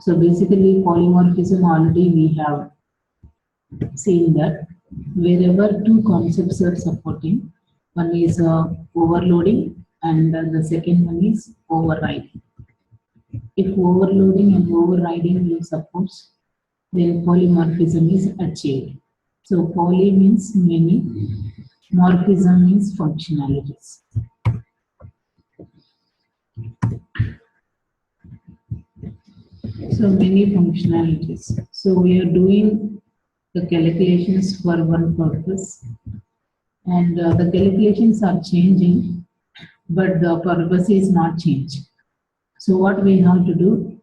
So basically polymorphism already we have seen that wherever two concepts are supporting, one is overloading and the second one is overriding. If overloading and overriding is supports, then polymorphism is achieved. So poly means many, morphism means functionalities. So many functionalities. So we are doing the calculations for one purpose, and the calculations are changing, but the purpose is not changed. So what we have to do?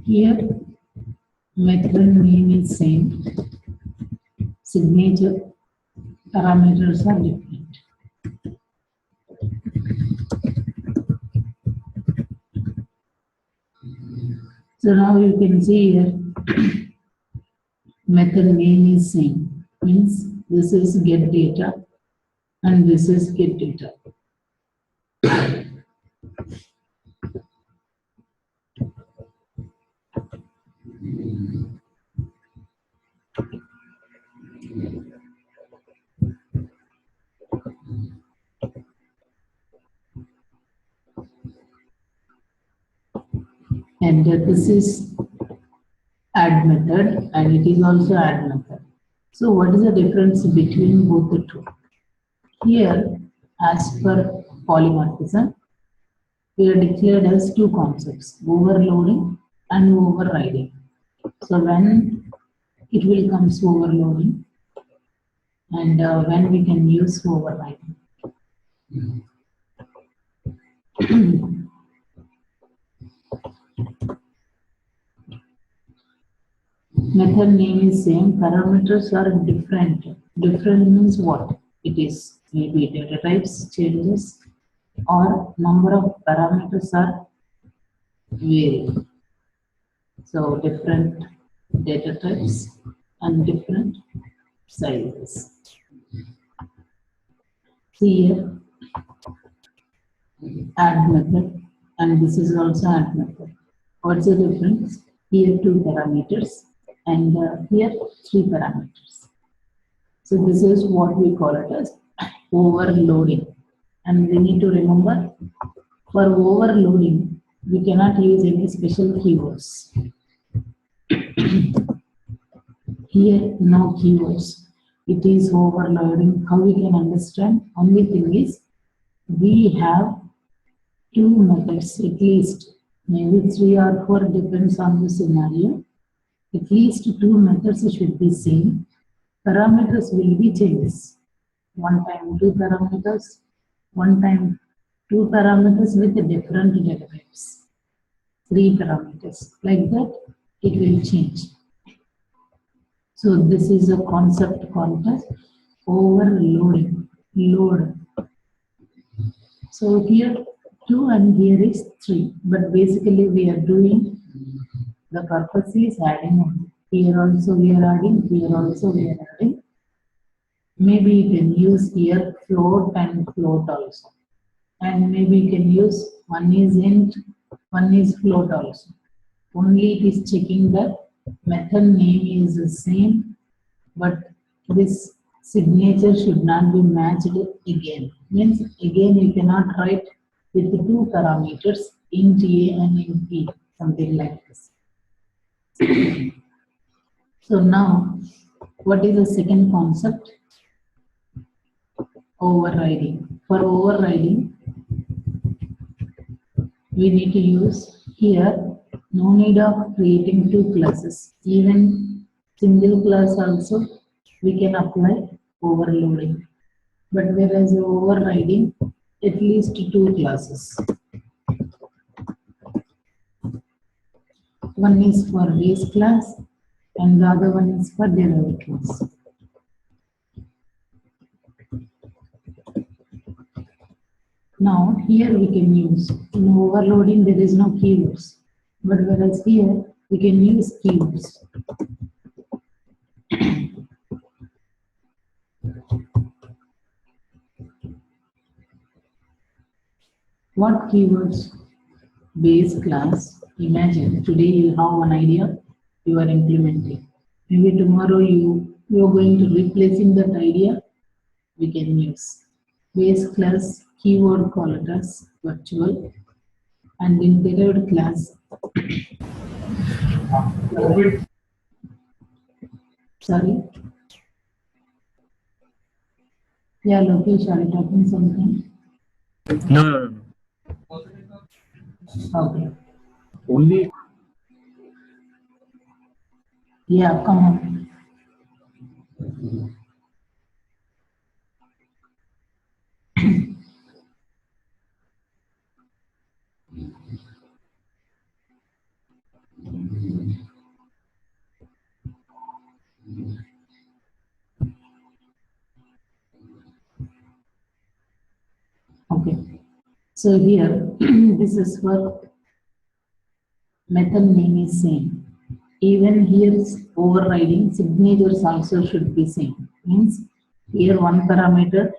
Here, method name is same, signature parameters are different. So now you can see here, method name is same, means this is get data and this is get data. And this is add method and it is also add method. So what is the difference between both the two? Here, as per polymorphism, we are declared as two concepts, overloading and overriding. So when it will come to overloading and when we can use overriding. Method name is same, parameters are different. Different means what? It is maybe data types changes or number of parameters are varying. So different data types and different sizes. See here, add method and this is also add method. What's the difference? Here two parameters and here three parameters. So this is what we call it as overloading. And we need to remember, for overloading, we cannot use any special keywords. Here, no keywords. It is overloading. How we can understand? Only thing is, we have two methods at least. Maybe 3 or 4 depends on the scenario. At least two methods should be same. Parameters will be changes. One time two parameters, one time two parameters with different data types. 3 parameters. Like that, it will change. So this is a concept called as overloading. Load. So here 2 and here is 3. But basically we are doing, the purpose is adding only. Here also we are adding, here also we are adding. Maybe you can use here float and float also. And maybe you can use one is int, one is float also. Only it is checking that method name is the same, but this signature should not be matched again. Means again you cannot write with the two parameters int a and int b, something like this. So now, what is the second concept? Overriding. For overriding, we need to use here, no need of creating two classes. Even single class also we can apply overloading. But whereas overriding, at least two classes. One is for base class and the other one is for derived class. Now here we can use, in overloading there is no keywords, but whereas here we can use keywords. What keywords? Base class. Imagine today you have one idea, you are implementing. Maybe tomorrow you are going to replacing that idea. We can use base class keyword, call it as virtual, and in derived class. Sorry. Yeah, Lokesh, are you talking something? No. Okay. Only Yeah, come on. Okay. So here, this is for method name is same. Even here's overriding signatures also should be same. Means here one parameter,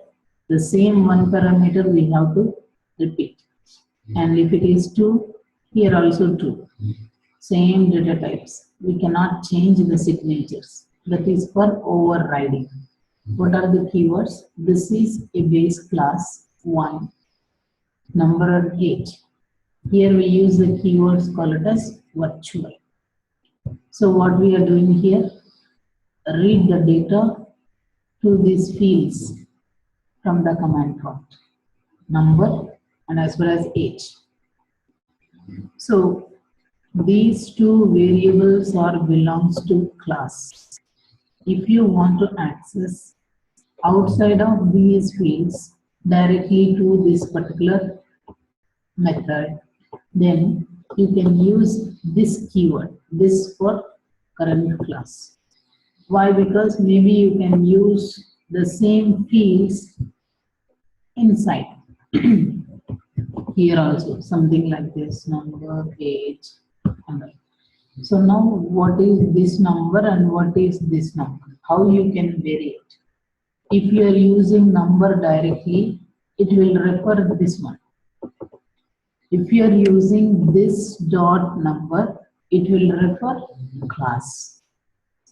the same one parameter we have to repeat. And if it is 2, here also 2. Same data types. We cannot change the signatures. That is for overriding. What are the keywords? This is a base class 1, number 8. Here we use the keywords called as virtual. So what we are doing here, read the data to these fields from the command prompt, number and as well as age. So these two variables are belongs to class. If you want to access outside of these fields directly to this particular method, then you can use this keyword, this for current class. Why? Because maybe you can use the same fields inside. Here also something like this, number, age, and all. So now what is this number and what is this number? How you can vary it? If you are using number directly, it will refer this one. If you are using this dot number, it will refer class.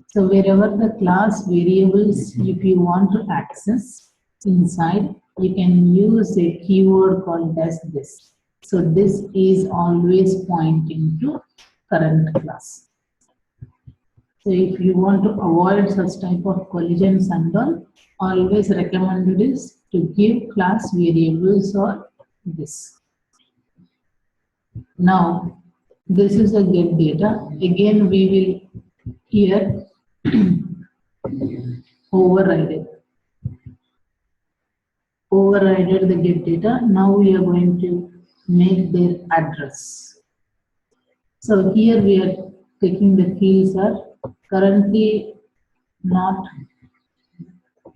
So wherever the class variables, if you want to access inside, you can use a keyword called as this. So this is always pointing to current class. So if you want to avoid such type of collisions and all, always recommended is to give class variables or this. Now, this is a get data. Again, we will here override the get data. Now we are going to make their address. So here we are taking the fields are currently not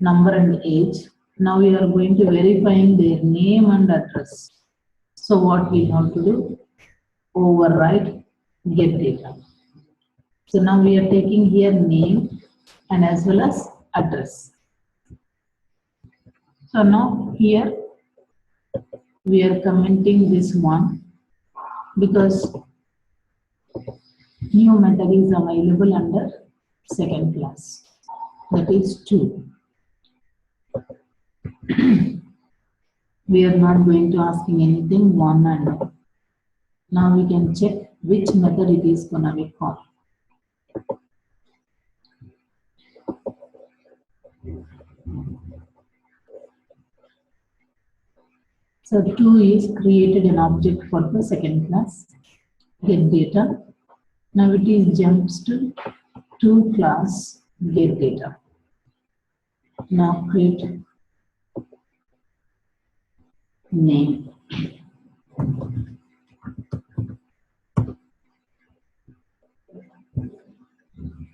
number and age. Now we are going to verifying their name and address. So what we have to do? Override get data. So now we are taking here name and as well as address. So now here we are commenting this one because new method is available under second class, that is 2. We are not going to asking anything 1 and 2. Now we can check which method it is going to be called. So 2 is created an object for the second class, get data. Now it is jumps to 2 class get data. Now create name.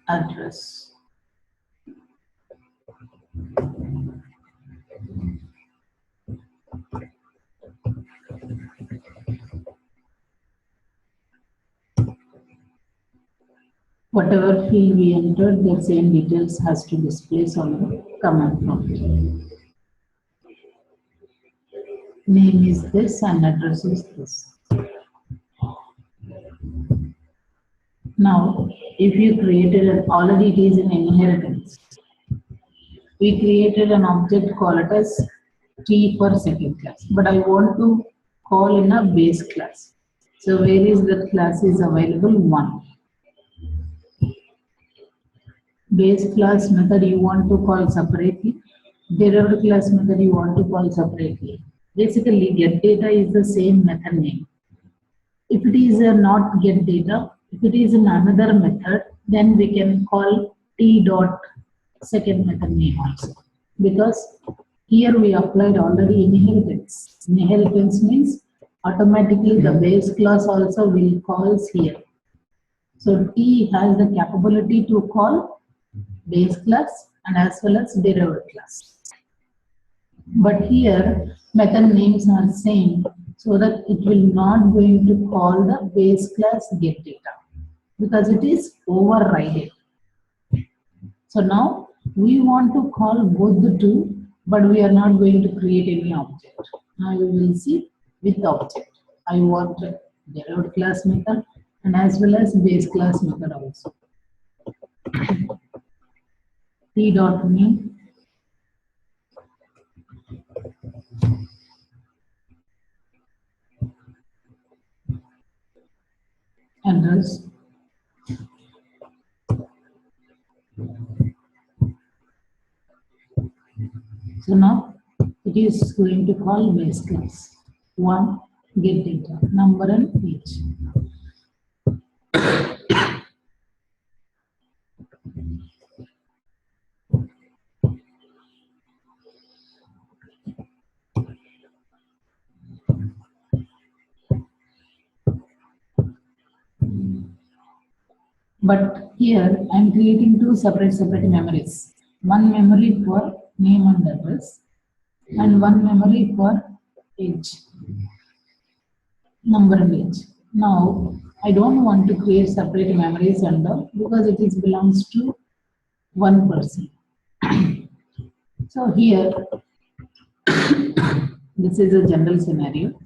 address. Whatever field we entered, the same details has to display on the command prompt. Name is this and address is this. Now, if you created an already it is an inheritance. We created an object called as T for second class, but I want to call in a base class. So where is that class is available? 1. Base class method you want to call separately. Derived class method you want to call separately. Basically, get data is the same method name. If it is a not get data, if it is in another method, then we can call T dot second method name also. Because here we applied already inheritance. Inheritance means automatically the base class also will calls here. So T has the capability to call base class and as well as derived class. But here method names are same, so that it will not going to call the base class get data because it is overridden. So now we want to call both the two, but we are not going to create any object. Now you will see with object. I want a derived class method and as well as base class method also. T dot name address so now it is going to call base class 1 get data number and age. But here I am creating two separate memories. One memory for name and address and one memory for age, number and age. Now I don't want to create separate memories and all because it is belongs to one person. So here this is a general scenario.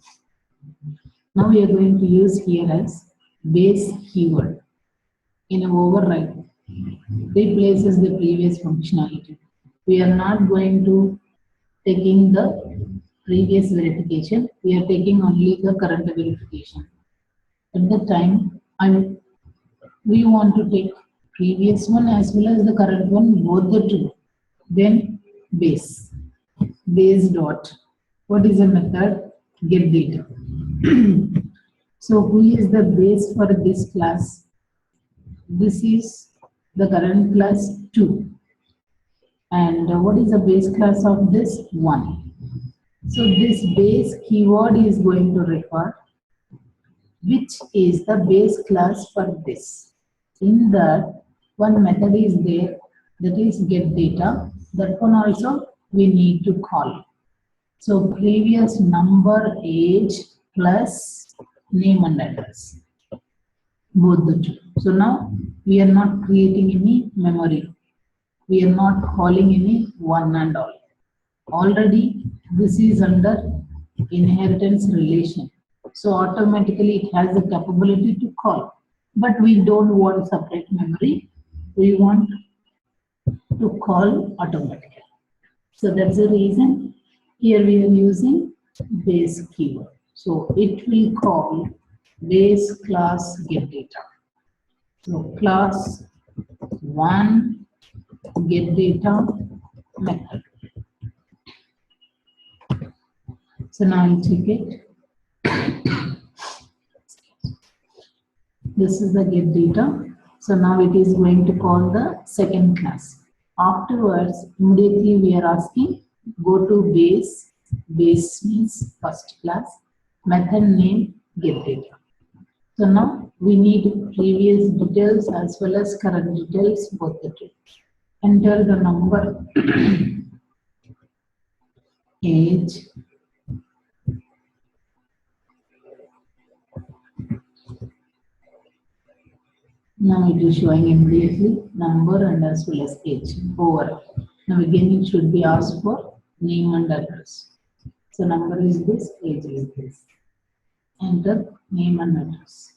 Now we are going to use here as base keyword in an override replaces the previous functionality. We are not going to taking the previous verification, we are taking only the current verification. At the time, we want to take previous one as well as the current one, both the two. Then base dot. What is the method? Get data. So who is the base for this class? This is the current class 2. And what is the base class of this? 1. So this base keyword is going to refer which is the base class for this. In that one method is there, that is get data. That one also we need to call. So previous number, age plus name and address. Both the two. So now we are not creating any memory. We are not calling any one and all. Already this is under inheritance relation. So automatically it has the capability to call. But we don't want separate memory. We want to call automatically. So that's the reason here we are using base keyword. So it will call base class get data. So class 1 get data method. So now I'll check it. This is the get data. So now it is going to call the second class. Afterwards, immediately we are asking go to base. Base means first class. Method name get data. So now we need previous details as well as current details, both the two. Enter the number, age, now it is showing immediately number and as well as age over. Now again it should be asked for name and address. So number is this, age is this. Enter name and address.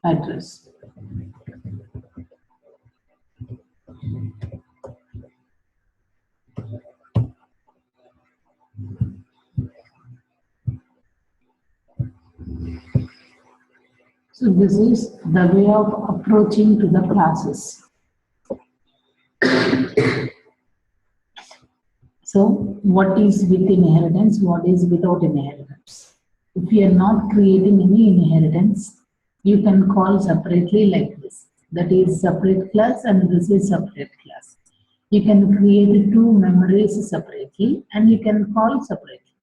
Address. So this is the way of approaching to the classes. So what is with inheritance, what is without inheritance? If you are not creating any inheritance, you can call separately like this. That is separate class and this is separate class. You can create two memories separately and you can call separately.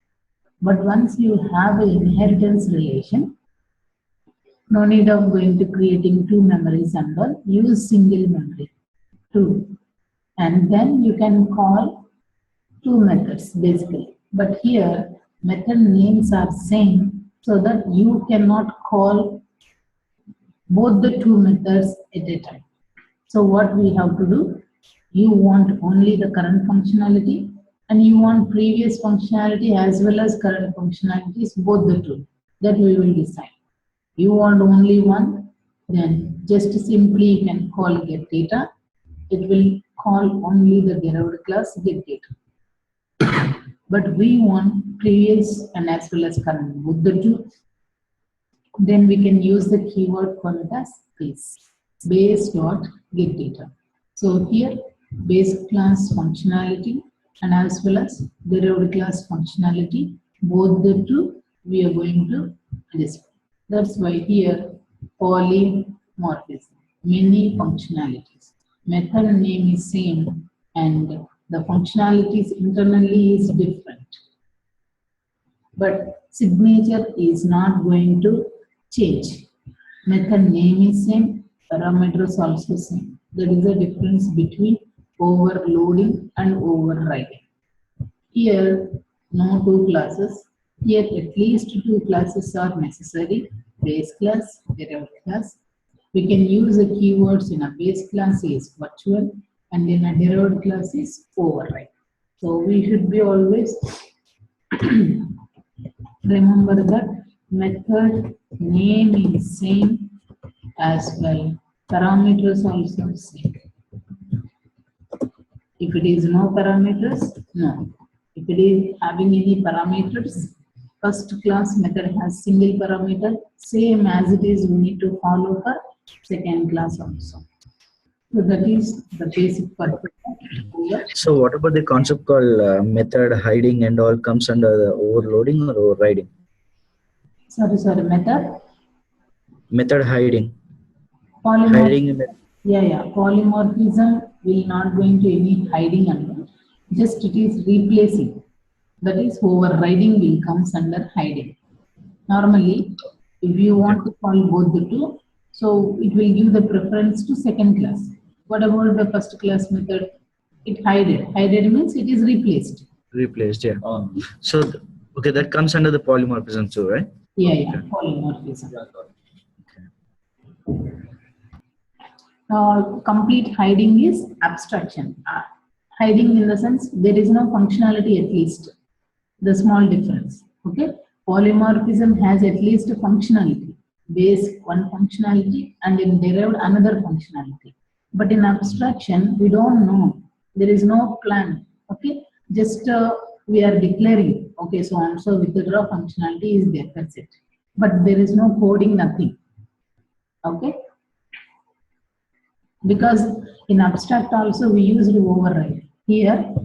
But once you have an inheritance relation, no need of going to creating two memories and all. Use single memory, two. And then you can call two methods basically. But here method names are same so that you cannot call both the two methods at a time. So what we have to do, you want only the current functionality and you want previous functionality as well as current functionalities, both the two. That we will decide. You want only one, then just simply you can call get data. It will call only the derived class get data. But we want previous and as well as current, both the two. Then we can use the keyword called as base dot get data. So here base class functionality and as well as derived class functionality, both the two we are going to display. That's why here polymorphism, many functionalities. Method name is same and the functionalities internally is different. But signature is not going to change. Method name is same, parameters also same. There is a difference between overloading and overriding. Here, no two classes. Here, at least two classes are necessary. Base class, derived class. We can use the keywords in a base class is virtual and in a derived class is override. So we should be always remember that method name is same as well. Parameters also same. If it is no parameters, no. If it is having any parameters, first class method has single parameter, same as it is we need to follow for second class also. So that is the basic purpose. So what about the concept called method hiding and all comes under the overloading or overriding? Sorry, method? Method hiding. Hiding. Yeah. Polymorphism will not go into any hiding under. Just it is replacing. That is overriding will comes under hiding. Normally, if you want to call both the two, so it will give the preference to second class. What about the first class method? It hided. Hided means it is replaced. Replaced, yeah. So, okay, that comes under the polymorphism too, right? Yeah, polymorphism. Complete hiding is abstraction. Hiding in the sense there is no functionality at least. The small difference. Okay. Polymorphism has at least a functionality. Base one functionality and in derived another functionality. But in abstraction, we don't know. There is no plan. Okay. Just we are declaring. Okay. So and so withdraw functionality is there. That's it. But there is no coding, nothing. Okay. Because in abstract also we used override. Here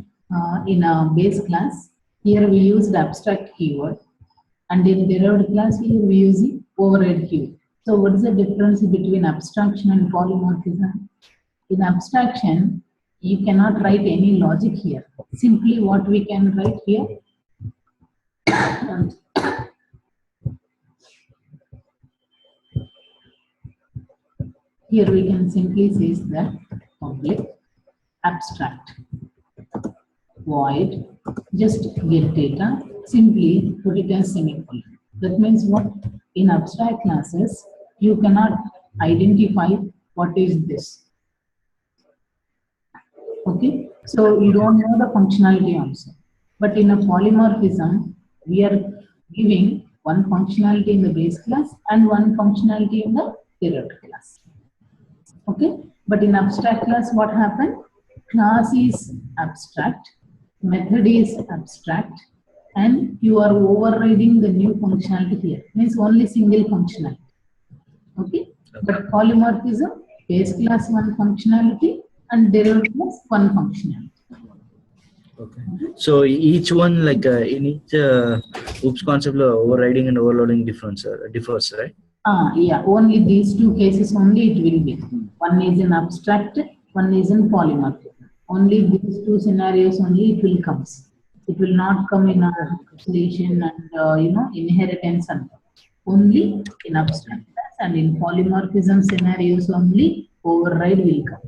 in a base class, here we used abstract keyword, and in derived class here we use the override keyword. So what is the difference between abstraction and polymorphism? In abstraction, You cannot write any logic here. Simply what we can write here. Here we can simply say that public abstract void just get data, simply put it as semicolon. That means what? In abstract classes you cannot identify what is this. Okay, so you don't know the functionality also. But in a polymorphism we are giving one functionality in the base class and one functionality in the derived class. Okay, but in abstract class what happened? Class is abstract, method is abstract, and you are overriding the new functionality here. Means only single functionality. Okay, but polymorphism, base class one functionality and derived class one functionality. Okay. So each one, like in each OOPS concept, overriding and overloading differs, right? Yeah, only these two cases only it will be. One is in abstract, one is in polymorphism. Only these two scenarios only it will come. It will not come in isolation and inheritance and only in abstract class, and in polymorphism scenarios only override will come.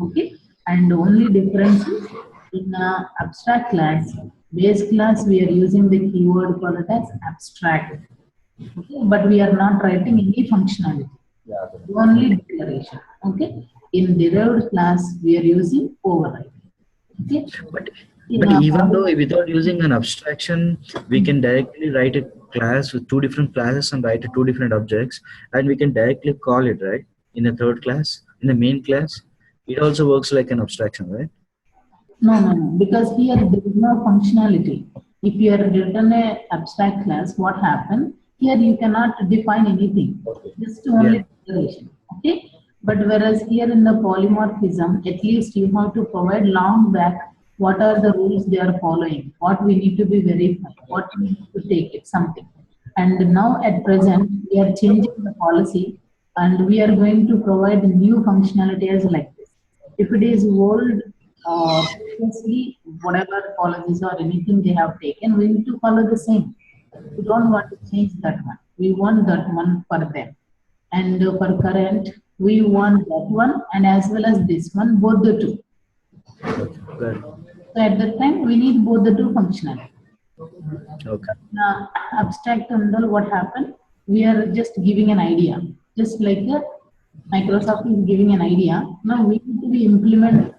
Okay, and only difference is in abstract class, base class we are using the keyword for that as abstract. Okay, but we are not writing any functionality, only declaration. Okay, in derived class we are using override. Okay, But in even though without using an abstraction, we can directly write a class with two different classes and write two different objects, and we can directly call it, right? In the third class, in the main class, it also works like an abstraction, right? no, because here there is no functionality. If you are written a abstract class, what happened? Here you cannot define anything, just only Yeah. declaration. Okay, but whereas here in the polymorphism, at least you have to provide long back what are the rules they are following, what we need to be verified, what we need to take it, something. And now at present, we are changing the policy and we are going to provide new functionality as like this. If it is old, previously, whatever policies or anything they have taken, we need to follow the same. We don't want to change that one. We want that one for them. And for current, we want that one and as well as this one, both the two. Right. So at that time, we need both the two functionality. Okay. Now, abstract and all, what happened? We are just giving an idea, just like Microsoft is giving an idea. Now we need to be implemented.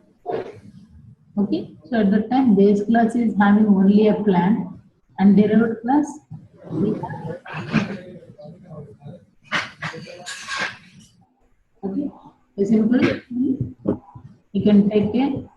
Okay, so at that time, base class is having only a plan, and derived class we have. Okay, a simple. You can take a